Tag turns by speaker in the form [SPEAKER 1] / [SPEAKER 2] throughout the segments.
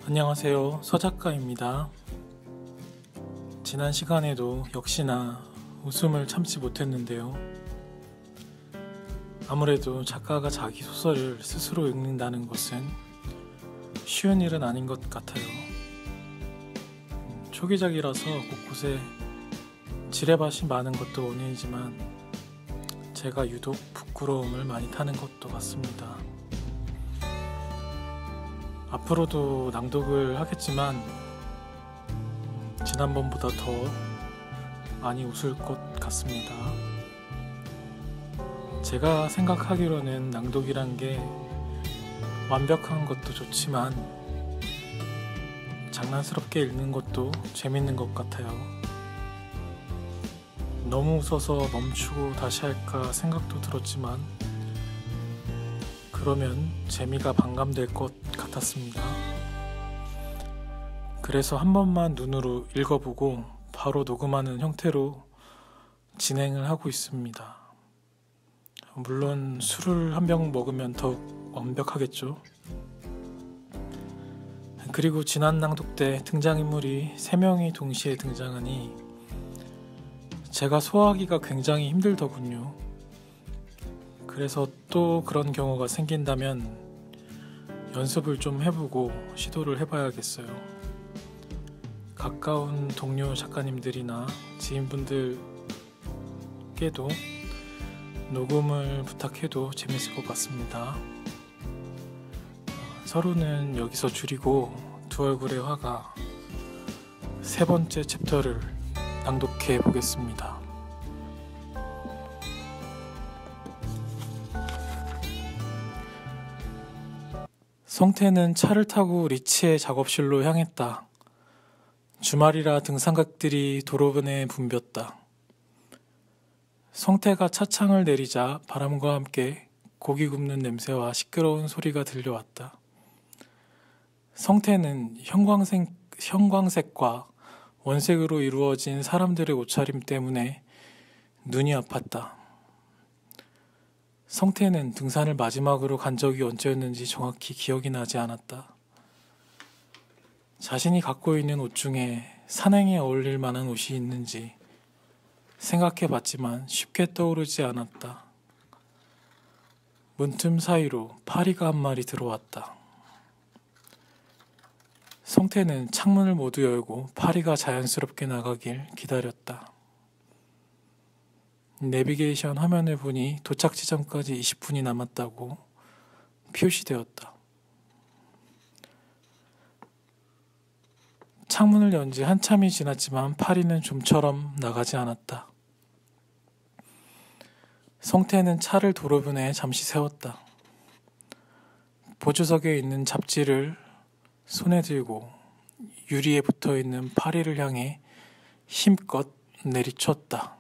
[SPEAKER 1] 안녕하세요. 서작가입니다. 지난 시간에도 역시나 웃음을 참지 못했는데요. 아무래도 작가가 자기 소설을 스스로 읽는다는 것은 쉬운 일은 아닌 것 같아요. 초기작이라서 곳곳에 지레밭이 많은 것도 원인이지만 제가 유독 부끄러움을 많이 타는 것도 같습니다. 앞으로도 낭독을 하겠지만 지난번보다 더 많이 웃을 것 같습니다. 제가 생각하기로는 낭독이란 게 완벽한 것도 좋지만 장난스럽게 읽는 것도 재밌는 것 같아요. 너무 웃어서 멈추고 다시 할까 생각도 들었지만 그러면 재미가 반감될 것 같았습니다. 그래서 한 번만 눈으로 읽어보고 바로 녹음하는 형태로 진행을 하고 있습니다. 물론 술을 한 병 먹으면 더욱 완벽하겠죠. 그리고 지난 낭독 때 등장인물이 3명이 동시에 등장하니 제가 소화하기가 굉장히 힘들더군요. 그래서 또 그런 경우가 생긴다면 연습을 좀 해보고 시도를 해봐야겠어요. 가까운 동료 작가님들이나 지인분들께도 녹음을 부탁해도 재밌을 것 같습니다. 서로는 여기서 줄이고 두 얼굴의 화가 3번째 챕터를 낭독해 보겠습니다. 성태는 차를 타고 리치의 작업실로 향했다. 주말이라 등산객들이 도로변에 붐볐다. 성태가 차창을 내리자 바람과 함께 고기 굽는 냄새와 시끄러운 소리가 들려왔다. 성태는 형광색과 원색으로 이루어진 사람들의 옷차림 때문에 눈이 아팠다. 성태는 등산을 마지막으로 간 적이 언제였는지 정확히 기억이 나지 않았다. 자신이 갖고 있는 옷 중에 산행에 어울릴 만한 옷이 있는지 생각해봤지만 쉽게 떠오르지 않았다. 문틈 사이로 파리가 한 마리 들어왔다. 성태는 창문을 모두 열고 파리가 자연스럽게 나가길 기다렸다. 내비게이션 화면을 보니 도착 지점까지 20분이 남았다고 표시되었다. 창문을 연 지 한참이 지났지만 파리는 좀처럼 나가지 않았다. 성태는 차를 도로변에 잠시 세웠다. 보조석에 있는 잡지를 손에 들고 유리에 붙어있는 파리를 향해 힘껏 내리쳤다.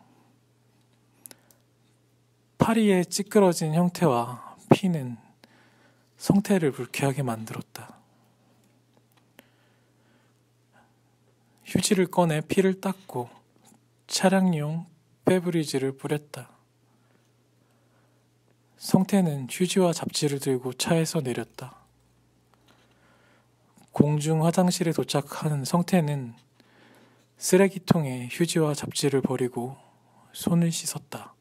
[SPEAKER 1] 파리의 찌그러진 형태와 피는 성태를 불쾌하게 만들었다. 휴지를 꺼내 피를 닦고 차량용 페브리즈를 뿌렸다. 성태는 휴지와 잡지를 들고 차에서 내렸다. 공중 화장실에 도착한 성태는 쓰레기통에 휴지와 잡지를 버리고 손을 씻었다.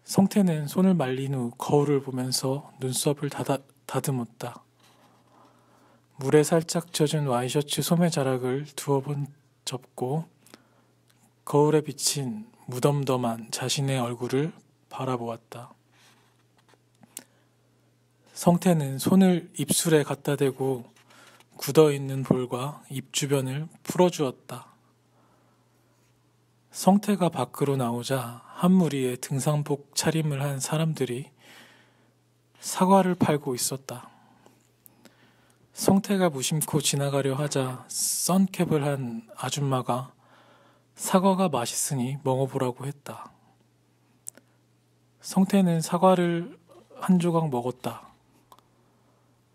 [SPEAKER 1] 성태는 손을 말린 후 거울을 보면서 눈썹을 다듬었다. 물에 살짝 젖은 와이셔츠 소매 자락을 두어 번 접고 거울에 비친 무덤덤한 자신의 얼굴을 바라보았다. 성태는 손을 입술에 갖다 대고 굳어있는 볼과 입 주변을 풀어주었다. 성태가 밖으로 나오자 한 무리의 등산복 차림을 한 사람들이 사과를 팔고 있었다. 성태가 무심코 지나가려 하자 선캡을 한 아줌마가 사과가 맛있으니 먹어보라고 했다. 성태는 사과를 한 조각 먹었다.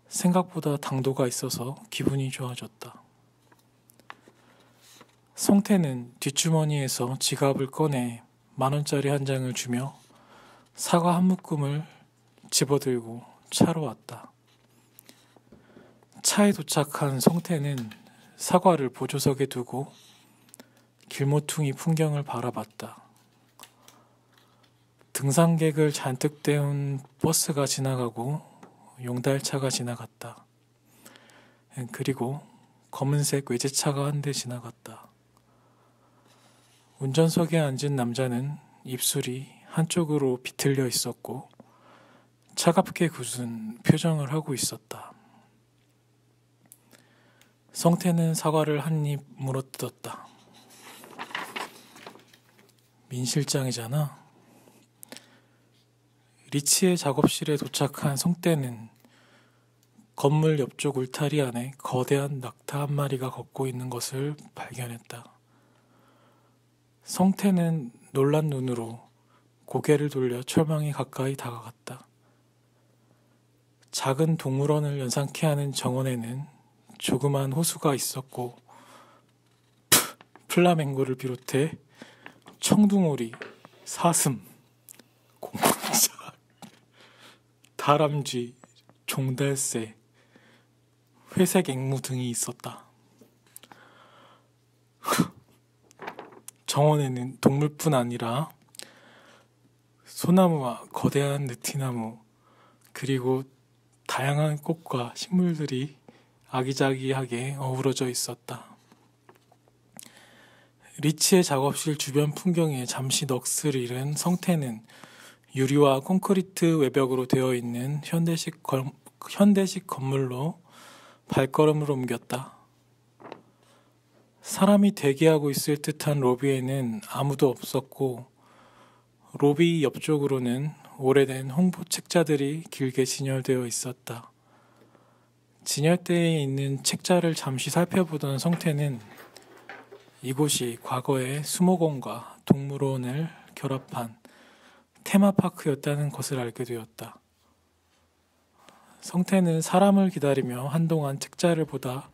[SPEAKER 1] 생각보다 당도가 있어서 기분이 좋아졌다. 성태는 뒷주머니에서 지갑을 꺼내 10,000원짜리 한 장을 주며 사과 한 묶음을 집어들고 차로 왔다. 차에 도착한 성태는 사과를 보조석에 두고 길모퉁이 풍경을 바라봤다. 등산객을 잔뜩 태운 버스가 지나가고 용달차가 지나갔다. 그리고 검은색 외제차가 한 대 지나갔다. 운전석에 앉은 남자는 입술이 한쪽으로 비틀려 있었고 차갑게 굳은 표정을 하고 있었다. 성태는 사과를 한 입 물어뜯었다. 민 실장이잖아. 리치의 작업실에 도착한 성태는 건물 옆쪽 울타리 안에 거대한 낙타 한 마리가 걷고 있는 것을 발견했다. 성태는 놀란 눈으로 고개를 돌려 철망에 가까이 다가갔다. 작은 동물원을 연상케 하는 정원에는 조그만 호수가 있었고 플라멩고를 비롯해 청둥오리, 사슴, 공작, 다람쥐, 종달새, 회색 앵무 등이 있었다. 정원에는 동물뿐 아니라 소나무와 거대한 느티나무 그리고 다양한 꽃과 식물들이 아기자기하게 어우러져 있었다. 리치의 작업실 주변 풍경에 잠시 넋을 잃은 성태는 유리와 콘크리트 외벽으로 되어 있는 현대식 건물로 발걸음을 옮겼다. 사람이 대기하고 있을 듯한 로비에는 아무도 없었고 로비 옆쪽으로는 오래된 홍보 책자들이 길게 진열되어 있었다. 진열대에 있는 책자를 잠시 살펴보던 성태는 이곳이 과거에 수목원과 동물원을 결합한 테마파크였다는 것을 알게 되었다. 성태는 사람을 기다리며 한동안 책자를 보다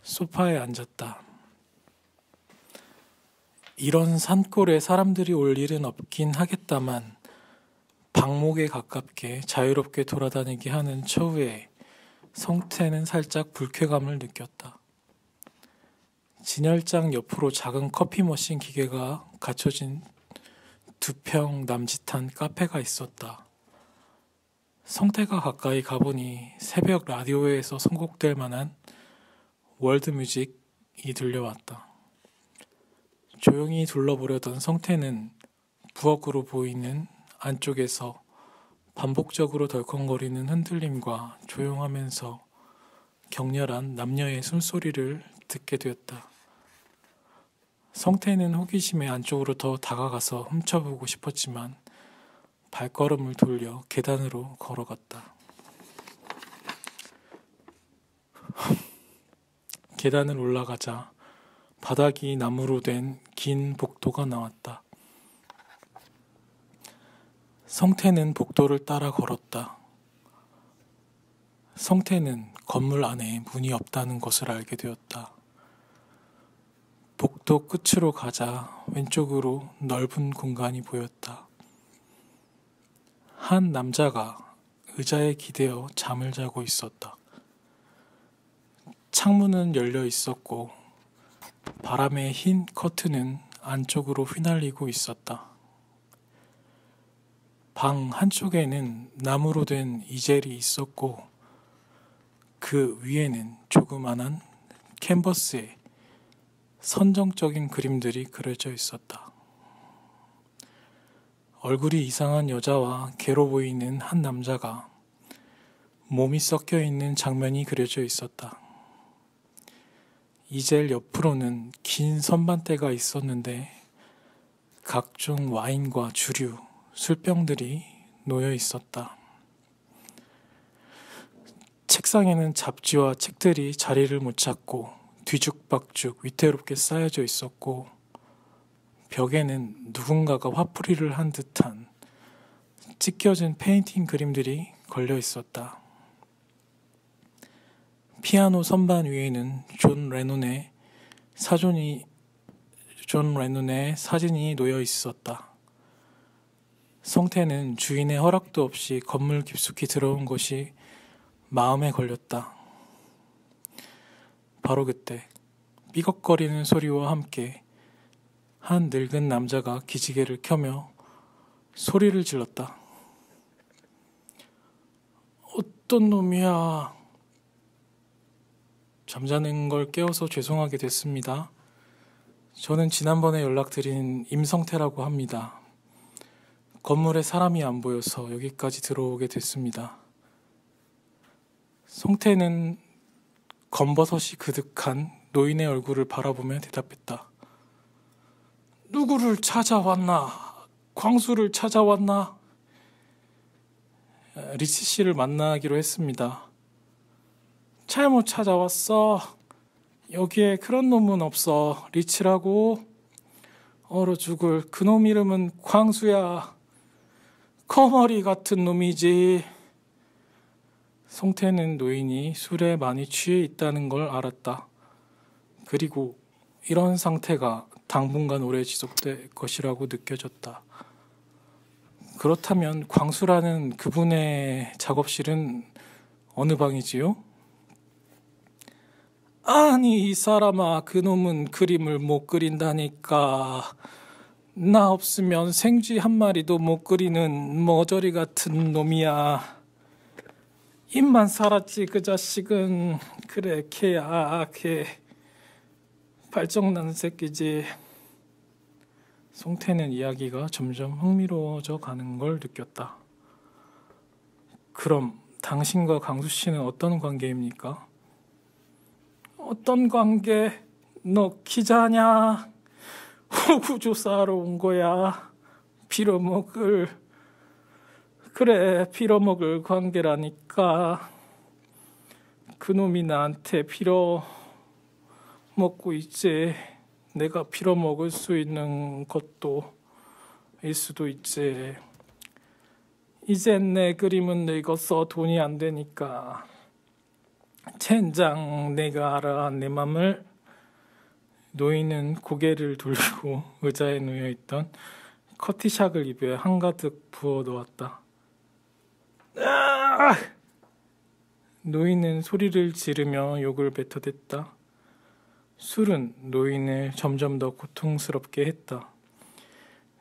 [SPEAKER 1] 소파에 앉았다. 이런 산골에 사람들이 올 일은 없긴 하겠다만 방목에 가깝게 자유롭게 돌아다니게 하는 처우에 성태는 살짝 불쾌감을 느꼈다. 진열장 옆으로 작은 커피 머신 기계가 갖춰진 2평 남짓한 카페가 있었다. 성태가 가까이 가보니 새벽 라디오에서 선곡될 만한 월드뮤직이 들려왔다. 조용히 둘러보려던 성태는 부엌으로 보이는 안쪽에서 반복적으로 덜컹거리는 흔들림과 조용하면서 격렬한 남녀의 숨소리를 듣게 되었다. 성태는 호기심에 안쪽으로 더 다가가서 훔쳐보고 싶었지만 발걸음을 돌려 계단으로 걸어갔다. 계단을 올라가자 바닥이 나무로 된 긴 복도가 나왔다. 성태는 복도를 따라 걸었다. 성태는 건물 안에 문이 없다는 것을 알게 되었다. 복도 끝으로 가자 왼쪽으로 넓은 공간이 보였다. 한 남자가 의자에 기대어 잠을 자고 있었다. 창문은 열려 있었고 바람의 흰 커튼은 안쪽으로 휘날리고 있었다. 방 한쪽에는 나무로 된 이젤이 있었고 그 위에는 조그만한 캔버스에 선정적인 그림들이 그려져 있었다. 얼굴이 이상한 여자와 괴로 보이는 한 남자가 몸이 섞여 있는 장면이 그려져 있었다. 이젤 옆으로는 긴 선반대가 있었는데 각종 와인과 주류, 술병들이 놓여 있었다. 책상에는 잡지와 책들이 자리를 못 찾고 뒤죽박죽 위태롭게 쌓여져 있었고 벽에는 누군가가 화풀이를 한 듯한 찢겨진 페인팅 그림들이 걸려 있었다. 피아노 선반 위에는 존 레논의 사진이 놓여 있었다. 성태는 주인의 허락도 없이 건물 깊숙이 들어온 것이 마음에 걸렸다. 바로 그때 삐걱거리는 소리와 함께 한 늙은 남자가 기지개를 켜며 소리를 질렀다. 어떤 놈이야? 잠자는 걸 깨워서 죄송하게 됐습니다. 저는 지난번에 연락드린 임성태라고 합니다. 건물에 사람이 안 보여서 여기까지 들어오게 됐습니다. 성태는 검버섯이 그득한 노인의 얼굴을 바라보며 대답했다. 누구를 찾아왔나? 광수를 찾아왔나? 리치 씨를 만나기로 했습니다. 잘못 찾아왔어. 여기에 그런 놈은 없어. 리치라고. 얼어 죽을 그놈 이름은 광수야. 커머리 같은 놈이지. 성태는 노인이 술에 많이 취해 있다는 걸 알았다. 그리고 이런 상태가 당분간 오래 지속될 것이라고 느껴졌다. 그렇다면 광수라는 그분의 작업실은 어느 방이지요? 아니 이 사람아, 그놈은 그림을 못 그린다니까. 나 없으면 생쥐 한 마리도 못 그리는 머저리 같은 놈이야. 입만 살았지 그 자식은. 그래 걔야 걔. 발정난 새끼지. 송태는 이야기가 점점 흥미로워져 가는 걸 느꼈다. 그럼 당신과 강수 씨는 어떤 관계입니까? 어떤 관계? 너 기자냐? 호구조사하러 온 거야. 빌어먹을. 그래 빌어먹을 관계라니까. 그놈이 나한테 빌어먹고 있지. 내가 빌어먹을 수 있는 것도 일 수도 있지. 이젠 내 그림은 늙어서 돈이 안 되니까. 젠장 내가 알아 내 맘을. 노인은 고개를 돌리고 의자에 놓여있던 커티샥을 입에 한가득 부어 넣었다. 노인은 소리를 지르며 욕을 뱉어댔다. 술은 노인을 점점 더 고통스럽게 했다.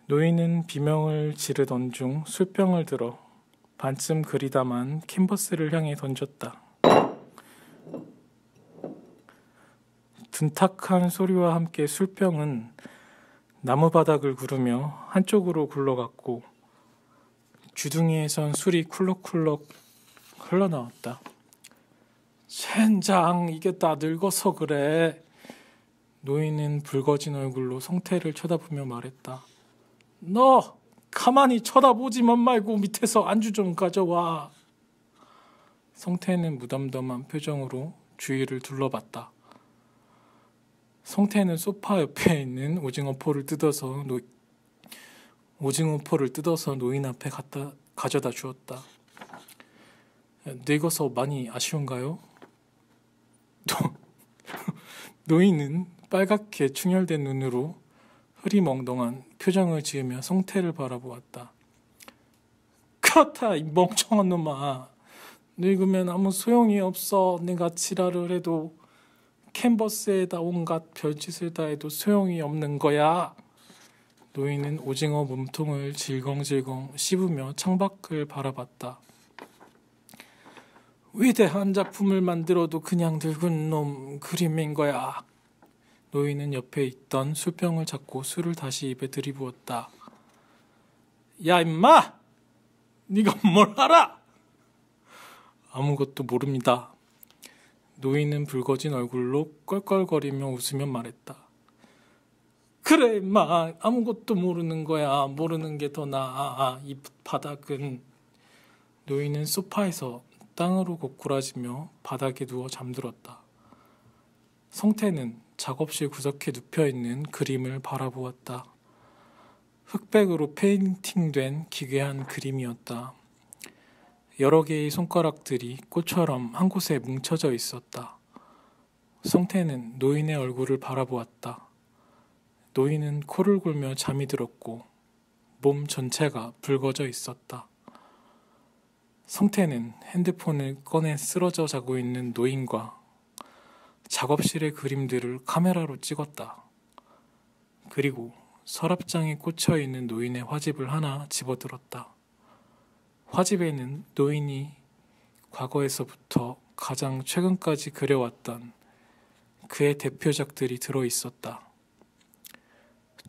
[SPEAKER 1] 노인은 비명을 지르던 중 술병을 들어 반쯤 그리다만 캔버스를 향해 던졌다. 둔탁한 소리와 함께 술병은 나무바닥을 구르며 한쪽으로 굴러갔고 주둥이에선 술이 쿨럭쿨럭 흘러나왔다. 젠장 이게 다 늙어서 그래. 노인은 붉어진 얼굴로 성태를 쳐다보며 말했다. 너 가만히 쳐다보지만 말고 밑에서 안주 좀 가져와. 성태는 무덤덤한 표정으로 주위를 둘러봤다. 성태는 소파 옆에 있는 오징어포를 뜯어서 노인 앞에 가져다 주었다. 늙어서 많이 아쉬운가요? 노인은 빨갛게 충혈된 눈으로 흐리멍덩한 표정을 지으며 성태를 바라보았다. 그렇다 이 멍청한 놈아. 늙으면 아무 소용이 없어. 내가 지랄을 해도 캔버스에다 온갖 별짓을 다 해도 소용이 없는 거야. 노인은 오징어 몸통을 질겅질겅 씹으며 창밖을 바라봤다. 위대한 작품을 만들어도 그냥 늙은 놈 그림인 거야. 노인은 옆에 있던 술병을 잡고 술을 다시 입에 들이부었다. 야 임마! 네가 뭘 알아? 아무것도 모릅니다. 노인은 붉어진 얼굴로 껄껄거리며 웃으며 말했다. 그래 임마 아무것도 모르는 거야. 모르는 게 더 나아. 이 바닥은. 노인은 소파에서 땅으로 고꾸라지며 바닥에 누워 잠들었다. 성태는 작업실 구석에 눕혀있는 그림을 바라보았다. 흑백으로 페인팅된 기괴한 그림이었다. 여러 개의 손가락들이 꽃처럼 한 곳에 뭉쳐져 있었다. 성태는 노인의 얼굴을 바라보았다. 노인은 코를 골며 잠이 들었고 몸 전체가 붉어져 있었다. 성태는 핸드폰을 꺼내 쓰러져 자고 있는 노인과 작업실의 그림들을 카메라로 찍었다. 그리고 서랍장에 꽂혀 있는 노인의 화집을 하나 집어들었다. 화집에는 노인이 과거에서부터 가장 최근까지 그려왔던 그의 대표작들이 들어 있었다.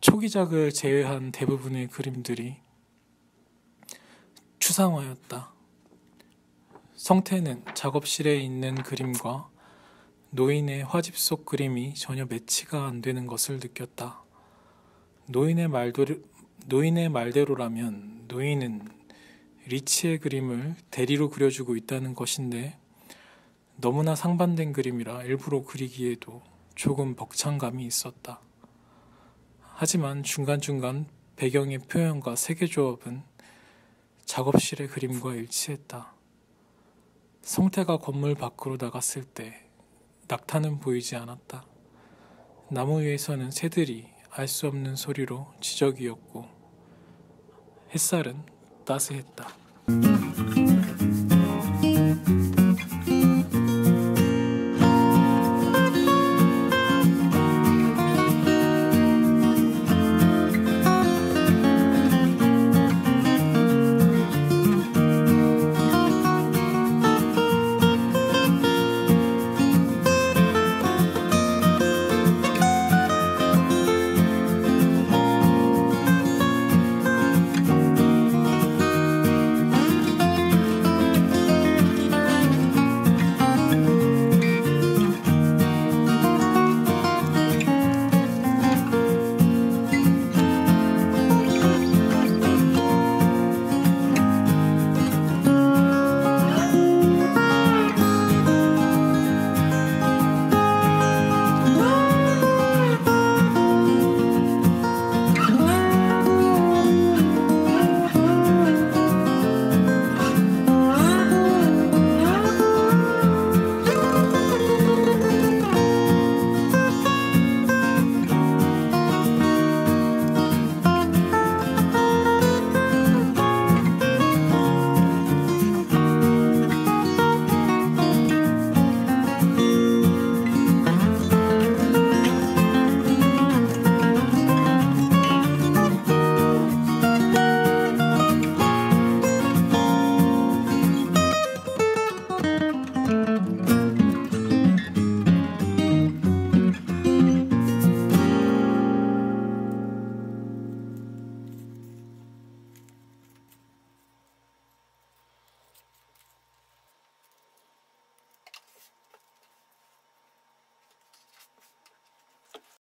[SPEAKER 1] 초기작을 제외한 대부분의 그림들이 추상화였다. 성태는 작업실에 있는 그림과 노인의 화집 속 그림이 전혀 매치가 안 되는 것을 느꼈다. 노인의 말대로라면 노인은 리치의 그림을 대리로 그려주고 있다는 것인데 너무나 상반된 그림이라 일부러 그리기에도 조금 벅찬 감이 있었다. 하지만 중간중간 배경의 표현과 세계조합은 작업실의 그림과 일치했다. 성태가 건물 밖으로 나갔을 때 낙타는 보이지 않았다. 나무 위에서는 새들이 알 수 없는 소리로 지저귀었고 햇살은 따스했다.